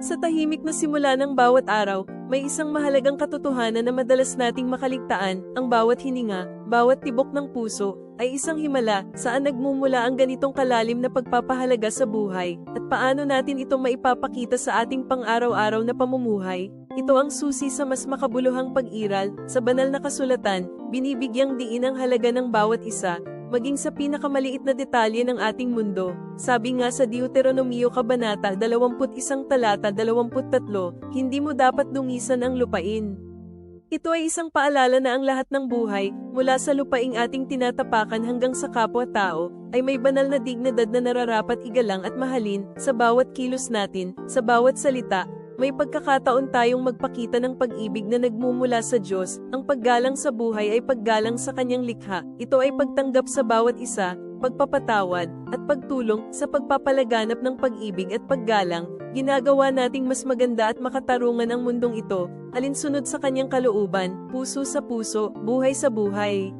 Sa tahimik na simula ng bawat araw, may isang mahalagang katotohanan na madalas nating makaligtaan, ang bawat hininga, bawat tibok ng puso, ay isang himala, saan nagmumula ang ganitong kalalim na pagpapahalaga sa buhay, at paano natin ito maipapakita sa ating pang-araw-araw na pamumuhay. Ito ang susi sa mas makabuluhang pag-iral, sa banal na kasulatan, binibigyang diin ang halaga ng bawat isa, maging sa pinakamaliit na detalye ng ating mundo. Sabi nga sa Deuteronomio Kabanata 21 talata 23, hindi mo dapat dungisan ang lupain. Ito ay isang paalala na ang lahat ng buhay, mula sa lupaing ating tinatapakan hanggang sa kapwa-tao, ay may banal na dignidad na nararapat igalang at mahalin. Sa bawat kilos natin, sa bawat salita, may pagkakataon tayong magpakita ng pag-ibig na nagmumula sa Diyos. Ang paggalang sa buhay ay paggalang sa Kanyang likha. Ito ay pagtanggap sa bawat isa, pagpapatawad, at pagtulong sa pagpapalaganap ng pag-ibig at paggalang. Ginagawa nating mas maganda at makatarungan ang mundong ito, alinsunod sa Kanyang kalooban, puso sa puso, buhay sa buhay.